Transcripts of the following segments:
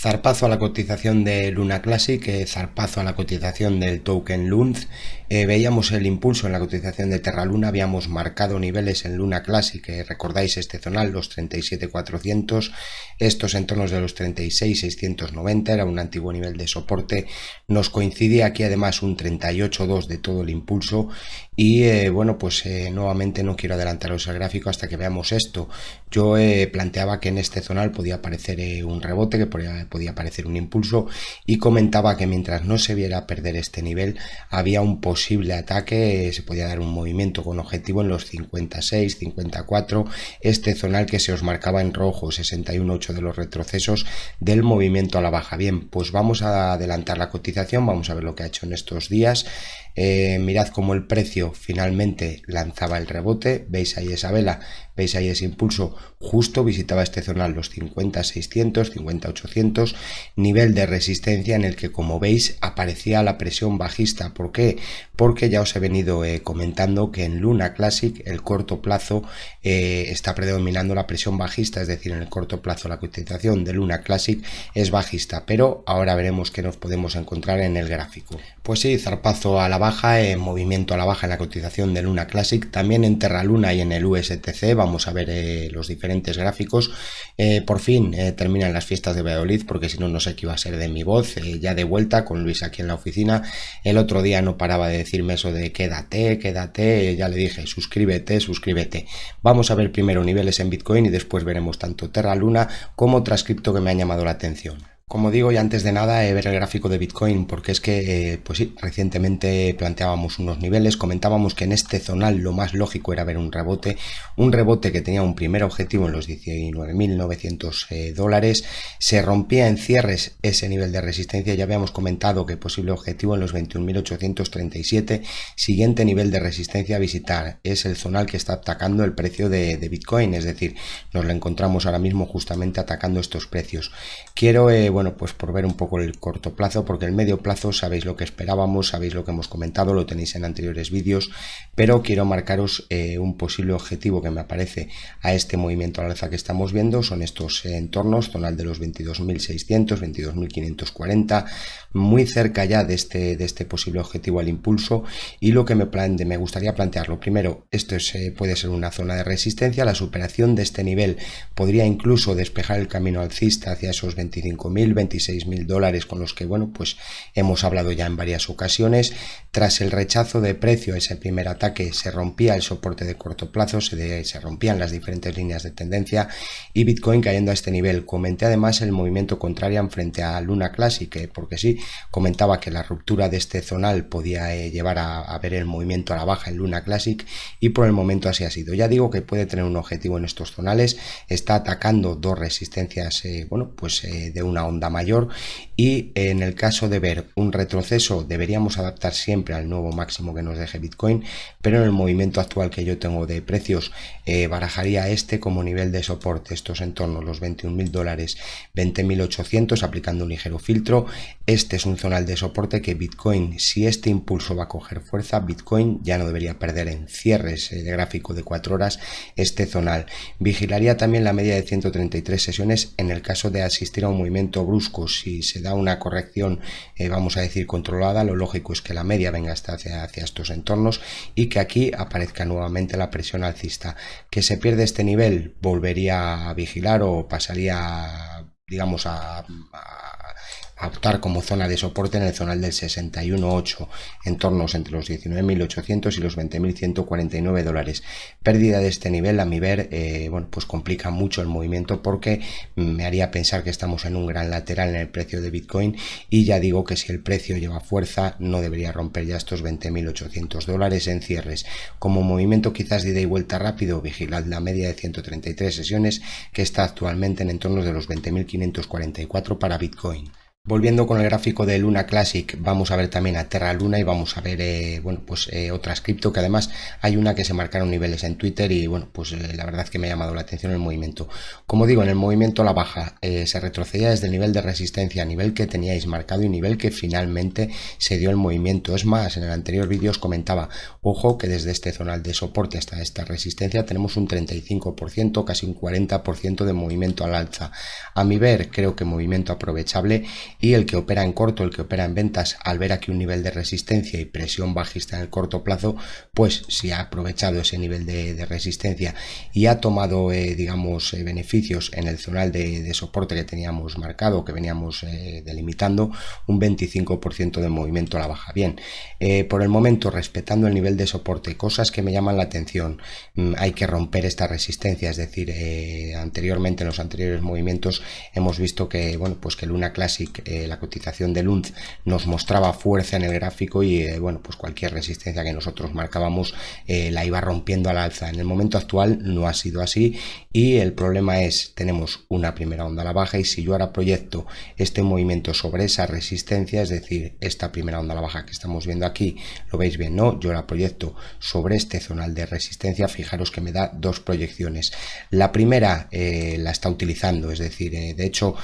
Zarpazo a la cotización de Luna Classic, zarpazo a la cotización del token LUNZ. Veíamos el impulso en la cotización de Terra Luna, habíamos marcado niveles en Luna Classic, recordáis este zonal, los 37.400, estos entornos de los 36.690, era un antiguo nivel de soporte, nos coincidía aquí además un 38.2 de todo el impulso y bueno, pues nuevamente no quiero adelantaros el gráfico hasta que veamos esto. Yo planteaba que en este zonal podía aparecer un rebote, que podía aparecer un impulso, y comentaba que mientras no se viera perder este nivel había un posible ataque, se podía dar un movimiento con objetivo en los 56, 54, este zonal que se os marcaba en rojo, 61.8 de los retrocesos del movimiento a la baja. Bien, pues vamos a adelantar la cotización, vamos a ver lo que ha hecho en estos días. Mirad cómo el precio finalmente lanzaba el rebote, veis ahí esa vela, veis ahí ese impulso, justo visitaba este zonal los 50.600, 50.800, nivel de resistencia en el que, como veis, aparecía la presión bajista. ¿Por qué? Porque ya os he venido comentando que en Luna Classic el corto plazo está predominando la presión bajista, es decir, en el corto plazo la cotización de Luna Classic es bajista, pero ahora veremos qué nos podemos encontrar en el gráfico. Pues sí, zarpazo a la baja, movimiento a la baja en la cotización de Luna Classic, también en Terra Luna y en el USTC. Vamos a ver los diferentes gráficos. Por fin terminan las fiestas de Valladolid, porque si no, no sé qué iba a ser de mi voz. Ya de vuelta con Luis aquí en la oficina. El otro día no paraba de decirme eso de quédate, quédate. Ya le dije, suscríbete, suscríbete. Vamos a ver primero niveles en Bitcoin y después veremos tanto Terra Luna como otras cripto que me han llamado la atención. Como digo, y antes de nada, ver el gráfico de Bitcoin, porque es que, pues sí, recientemente planteábamos unos niveles, comentábamos que en este zonal lo más lógico era ver un rebote que tenía un primer objetivo en los 19.900 dólares, se rompía en cierres ese nivel de resistencia, ya habíamos comentado que posible objetivo en los 21.837, siguiente nivel de resistencia a visitar, es el zonal que está atacando el precio de Bitcoin, es decir, nos lo encontramos ahora mismo justamente atacando estos precios. Quiero, bueno, pues por ver un poco el corto plazo, porque el medio plazo sabéis lo que esperábamos, sabéis lo que hemos comentado, lo tenéis en anteriores vídeos, pero quiero marcaros un posible objetivo que me aparece a este movimiento al alza que estamos viendo, son estos entornos, zonal de los 22.600, 22.540, muy cerca ya de este posible objetivo al impulso, y lo que me gustaría plantearlo, primero, esto puede ser una zona de resistencia, la superación de este nivel podría incluso despejar el camino alcista hacia esos 25.000, 26.000 dólares con los que, bueno, pues hemos hablado ya en varias ocasiones. Tras el rechazo de precio a ese primer ataque se rompía el soporte de corto plazo, se rompían las diferentes líneas de tendencia y Bitcoin cayendo a este nivel. Comenté además el movimiento contrario frente a Luna Classic, porque sí, comentaba que la ruptura de este zonal podía llevar a ver el movimiento a la baja en Luna Classic y por el momento así ha sido. Ya digo que puede tener un objetivo en estos zonales, está atacando dos resistencias, bueno, pues de una onda mayor, y en el caso de ver un retroceso deberíamos adaptar siempre al nuevo máximo que nos deje Bitcoin, pero en el movimiento actual que yo tengo de precios barajaría este como nivel de soporte, estos entornos, los 21.000 dólares, 20.800, aplicando un ligero filtro. Este es un zonal de soporte que Bitcoin, si este impulso va a coger fuerza, Bitcoin ya no debería perder en cierres de gráfico de 4 horas este zonal. Vigilaría también la media de 133 sesiones en el caso de asistir a un movimiento brusco. Si se da una corrección, vamos a decir controlada, lo lógico es que la media venga hasta hacia estos entornos y que aquí aparezca nuevamente la presión alcista. Que se pierde este nivel, volvería a vigilar o pasaría, digamos, a optar como zona de soporte en el zonal del 61.8, entornos entre los 19.800 y los 20.149 dólares. Pérdida de este nivel, a mi ver, bueno, pues complica mucho el movimiento porque me haría pensar que estamos en un gran lateral en el precio de Bitcoin y ya digo que si el precio lleva fuerza no debería romper ya estos 20.800 dólares en cierres. Como movimiento quizás de ida y vuelta rápido, vigilad la media de 133 sesiones que está actualmente en entornos de los 20.544 para Bitcoin. Volviendo con el gráfico de Luna Classic, vamos a ver también a Terra Luna y vamos a ver otras cripto, que además hay una que se marcaron niveles en Twitter y la verdad que me ha llamado la atención el movimiento. Como digo, en el movimiento la baja se retrocedía desde el nivel de resistencia, nivel que teníais marcado y nivel que finalmente se dio el movimiento. Es más, en el anterior vídeo os comentaba, ojo que desde este zonal de soporte hasta esta resistencia tenemos un 35%, casi un 40% de movimiento al alza. A mi ver, creo que movimiento aprovechable, y el que opera en corto, el que opera en ventas, al ver aquí un nivel de resistencia y presión bajista en el corto plazo, pues si ha aprovechado ese nivel de resistencia y ha tomado beneficios en el zonal de soporte que teníamos marcado, que veníamos delimitando, un 25% de movimiento a la baja. Bien, por el momento, respetando el nivel de soporte, cosas que me llaman la atención, hay que romper esta resistencia, es decir, anteriormente en los anteriores movimientos hemos visto que que Luna Classic, la cotización de LUNZ, nos mostraba fuerza en el gráfico y cualquier resistencia que nosotros marcábamos la iba rompiendo al alza. En el momento actual no ha sido así y el problema es, tenemos una primera onda a la baja y si yo ahora proyecto este movimiento sobre esa resistencia, es decir, esta primera onda a la baja que estamos viendo aquí, lo veis bien, ¿no? Yo la proyecto sobre este zonal de resistencia, fijaros que me da dos proyecciones. La primera la está utilizando, es decir, de hecho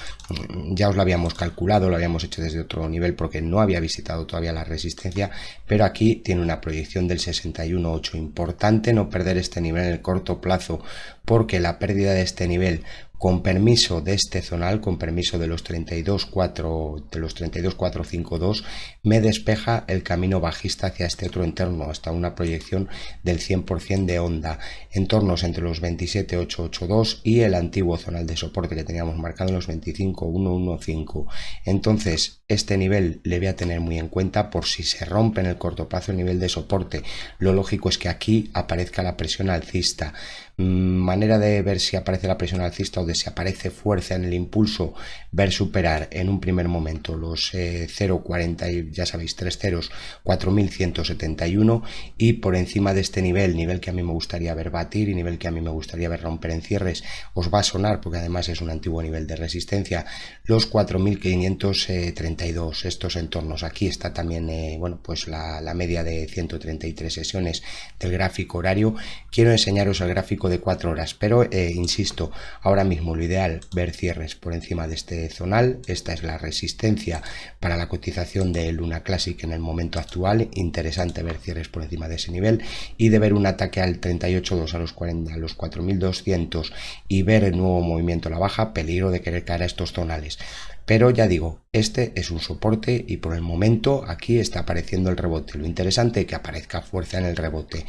ya os lo habíamos calculado, lo habíamos hecho desde otro nivel porque no había visitado todavía la resistencia, pero aquí tiene una proyección del 61.8. Importante no perder este nivel en el corto plazo, porque la pérdida de este nivel, con permiso de este zonal, con permiso de los 32.452, me despeja el camino bajista hacia este otro entorno, hasta una proyección del 100% de onda, entornos entre los 27.882 y el antiguo zonal de soporte que teníamos marcado en los 25.115. Entonces, este nivel le voy a tener muy en cuenta por si se rompe en el corto plazo el nivel de soporte. Lo lógico es que aquí aparezca la presión alcista. Manera de ver si aparece la presión alcista o de si aparece fuerza en el impulso, ver superar en un primer momento los 0,40 y ya sabéis, 3 ceros, 4.171 y por encima de este nivel que a mí me gustaría ver batir y nivel que a mí me gustaría ver romper en cierres, os va a sonar porque además es un antiguo nivel de resistencia, los 4.532, estos entornos. Aquí está también la media de 133 sesiones del gráfico horario. Quiero enseñaros el gráfico de 4 horas, pero insisto, ahora mismo lo ideal ver cierres por encima de este zonal. Esta es la resistencia para la cotización de Luna Classic en el momento actual. Interesante ver cierres por encima de ese nivel y de ver un ataque al 38.2 a los 4.200 y ver el nuevo movimiento a la baja, peligro de querer caer a estos zonales. Pero ya digo, este es un soporte y por el momento aquí está apareciendo el rebote. Lo interesante es que aparezca fuerza en el rebote.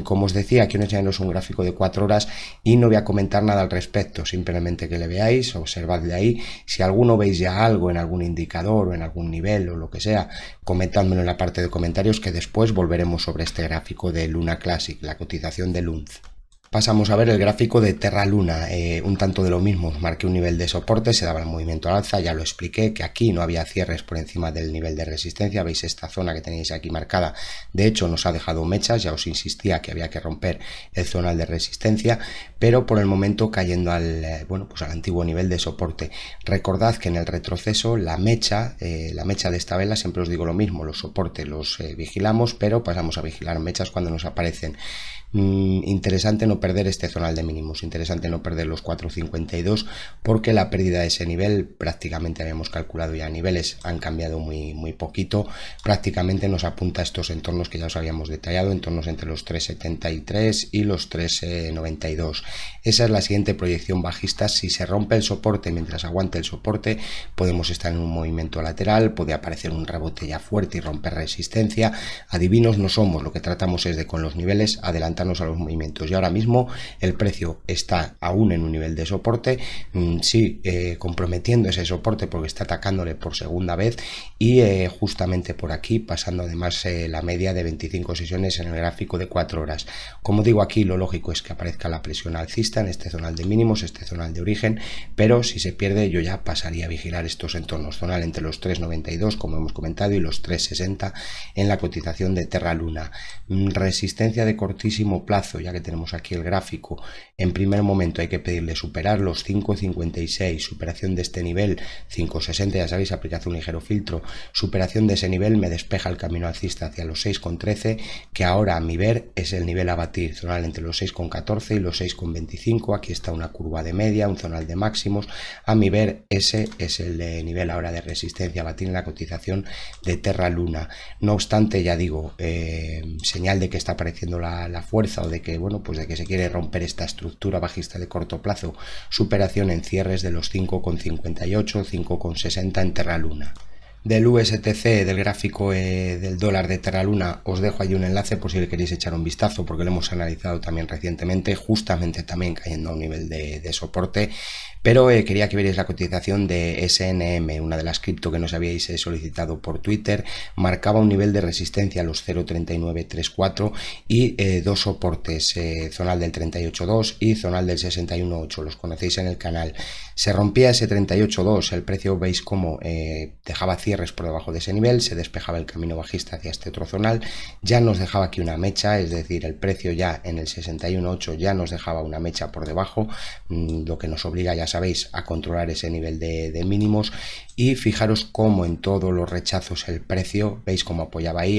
Como os decía, quiero enseñaros un gráfico de 4 horas y no voy a comentar nada al respecto, simplemente que le veáis, observad de ahí. Si alguno veis ya algo en algún indicador o en algún nivel o lo que sea, comentádmelo en la parte de comentarios, que después volveremos sobre este gráfico de Luna Classic, la cotización de LUNZ. Pasamos a ver el gráfico de Terra Luna, un tanto de lo mismo, marqué un nivel de soporte, se daba el movimiento al alza, ya lo expliqué, que aquí no había cierres por encima del nivel de resistencia, veis esta zona que tenéis aquí marcada, de hecho nos ha dejado mechas, ya os insistía que había que romper el zonal de resistencia, pero por el momento cayendo al antiguo nivel de soporte. Recordad que en el retroceso la mecha de esta vela, siempre os digo lo mismo, los soportes los vigilamos, pero pasamos a vigilar mechas cuando nos aparecen. Interesante no perder este zonal de mínimos, interesante no perder los 4.52 porque la pérdida de ese nivel prácticamente habíamos calculado ya, niveles han cambiado muy poquito, prácticamente nos apunta a estos entornos que ya os habíamos detallado, entornos entre los 3.73 y los 3.92. Esa es la siguiente proyección bajista. Si se rompe el soporte, mientras aguante el soporte podemos estar en un movimiento lateral, puede aparecer un rebote ya fuerte y romper resistencia. Adivinos no somos, lo que tratamos es de con los niveles adelantarnos a los movimientos y ahora mismo el precio está aún en un nivel de soporte, sí, comprometiendo ese soporte porque está atacándole por segunda vez y justamente por aquí pasando además la media de 25 sesiones en el gráfico de 4 horas. Como digo, aquí lo lógico es que aparezca la presión alcista en este zonal de mínimos, este zonal de origen, pero si se pierde yo ya pasaría a vigilar estos entornos, zonal entre los 3.92 como hemos comentado y los 3.60 en la cotización de Terra Luna. Resistencia de cortísimo plazo, ya que tenemos aquí el gráfico, en primer momento hay que pedirle superar los 5.56, superación de este nivel 5.60, ya sabéis, aplicación un ligero filtro, superación de ese nivel me despeja el camino alcista hacia los 6.13, que ahora a mi ver es el nivel a batir, zonal entre los 6.14 y los 6.25, aquí está una curva de media, un zonal de máximos, a mi ver ese es el nivel ahora de resistencia a batir en la cotización de Terra Luna. No obstante, ya digo, señal de que está apareciendo la fuerza o de que, bueno, pues de que se quiere romper esta estructura bajista de corto plazo, superación en cierres de los 5.58, 5.60 en Terra Luna. Del USTC, del gráfico del dólar de Terra Luna, os dejo ahí un enlace por si le queréis echar un vistazo, porque lo hemos analizado también recientemente, justamente también cayendo a un nivel de soporte. Pero quería que vierais la cotización de SNM, una de las cripto que nos habíais solicitado por Twitter. Marcaba un nivel de resistencia a los 0.3934 y dos soportes, zonal del 38.2 y zonal del 61.8, los conocéis en el canal. Se rompía ese 38.2, el precio veis cómo dejaba cierres por debajo de ese nivel, se despejaba el camino bajista hacia este otro zonal, ya nos dejaba aquí una mecha, es decir, el precio ya en el 61.8 ya nos dejaba una mecha por debajo, lo que nos obliga, ya sabéis, a controlar ese nivel de mínimos. Y fijaros cómo en todos los rechazos el precio, veis cómo apoyaba ahí,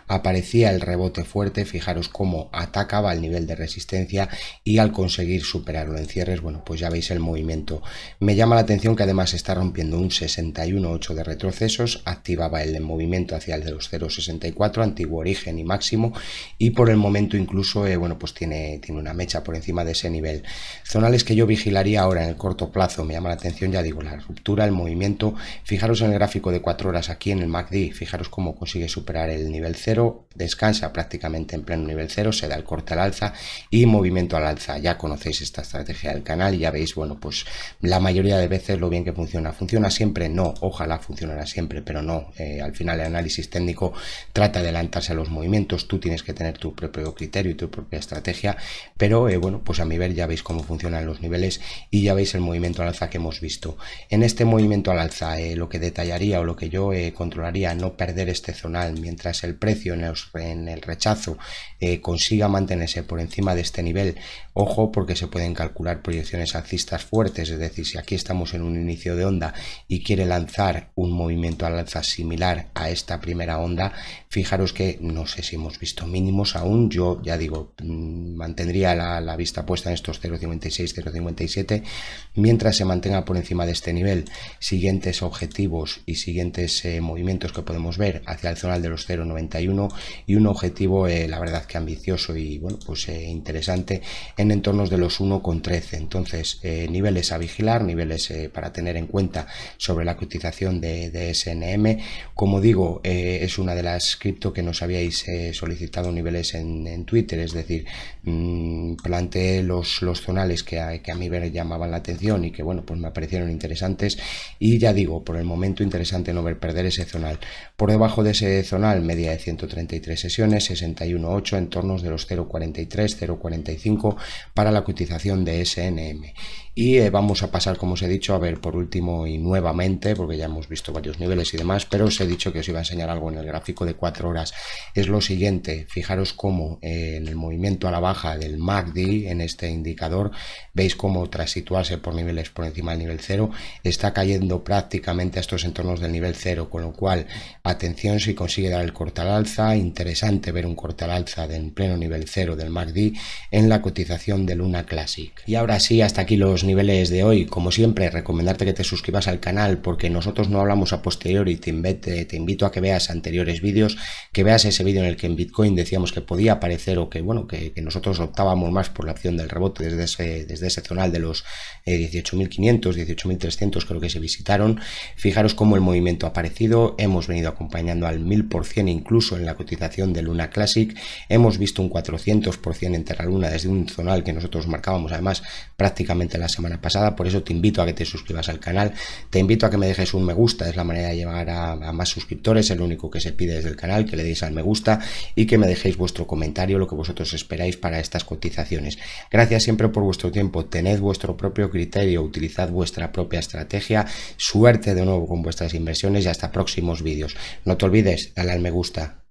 aparecía el rebote fuerte, fijaros cómo atacaba el nivel de resistencia y al conseguir superarlo en cierres, bueno, pues ya veis el movimiento. Me llama la atención que además está rompiendo un 61.8 de retrocesos, activaba el movimiento hacia el de los 0.64, antiguo origen y máximo, y por el momento incluso, bueno, pues tiene una mecha por encima de ese nivel. Zonales que yo vigilaría ahora en el corto plazo, me llama la atención, ya digo, la ruptura, el movimiento. Fijaros en el gráfico de 4 horas aquí en el MACD, fijaros cómo consigue superar el nivel 0, descansa prácticamente en pleno nivel 0, se da el corte al alza y movimiento al alza. Ya conocéis esta estrategia del canal y ya veis, bueno, pues la mayoría de veces lo bien que funciona. ¿Funciona siempre? No, ojalá funcionara siempre, pero no. Al final el análisis técnico trata de adelantarse a los movimientos, tú tienes que tener tu propio criterio y tu propia estrategia, pero bueno, pues a mi ver ya veis cómo funcionan los niveles y ya veis el movimiento al alza que hemos visto. En este movimiento al alza, lo que detallaría o lo que yo controlaría, no perder este zonal mientras el precio en el rechazo consiga mantenerse por encima de este nivel. Ojo, porque se pueden calcular proyecciones alcistas fuertes, es decir, si aquí estamos en un inicio de onda y quiere lanzar un movimiento al alza similar a esta primera onda, fijaros que no sé si hemos visto mínimos aún, yo ya digo, mantendría la vista puesta en estos 0.56, 0.57, mientras se mantenga por encima de este nivel. Siguientes objetivos y siguientes movimientos que podemos ver hacia el zonal de los 0.91 y un objetivo la verdad que ambicioso y bueno, pues interesante en entornos de los 1.13. Entonces niveles a vigilar, niveles para tener en cuenta sobre la cotización de SNM. Como digo, es una de las cripto que nos habíais solicitado niveles en Twitter, es decir, planteé los zonales que a mí me llamaban la atención y que bueno, pues me parecieron interesantes. Y ya digo, por el momento interesante no ver perder ese zonal. Por debajo de ese zonal, media de 133 sesiones, 61.8, entornos de los 0.43, 0.45 para la cotización de SNM. Y vamos a pasar, como os he dicho, a ver por último y nuevamente, porque ya hemos visto varios niveles y demás, pero os he dicho que os iba a enseñar algo en el gráfico de 4 horas. Es lo siguiente, fijaros cómo en el movimiento a la baja del MACD, en este indicador, veis cómo tras situarse por niveles por encima del nivel 0, está cayendo prácticamente a estos entornos del nivel 0, con lo cual, atención si consigue dar el corte al alza, interesante ver un corte al alza en pleno nivel 0 del MACD en la cotización de Luna Classic. Y ahora sí, hasta aquí los niveles de hoy. Como siempre, recomendarte que te suscribas al canal porque nosotros no hablamos a posteriori, te invito a que veas anteriores vídeos, que veas ese vídeo en el que en Bitcoin decíamos que podía aparecer o que bueno, que nosotros optábamos más por la opción del rebote desde ese zonal de los 18.500, 18.300 creo que se visitaron. Fijaros cómo el movimiento ha aparecido, hemos venido acompañando al 1000% incluso en la cotización de Luna Classic, hemos visto un 400% en Terra Luna desde un zonal que nosotros marcábamos además prácticamente la semana pasada. Por eso te invito a que te suscribas al canal, te invito a que me dejes un me gusta, es la manera de llegar a más suscriptores, es lo único que se pide desde el canal, que le deis al me gusta y que me dejéis vuestro comentario, lo que vosotros esperáis para estas cotizaciones. Gracias siempre por vuestro tiempo, tened vuestro propio criterio, utilizad vuestra propia estrategia, suerte de nuevo con vuestras inversiones y hasta próximos vídeos. No te olvides, dale al me gusta.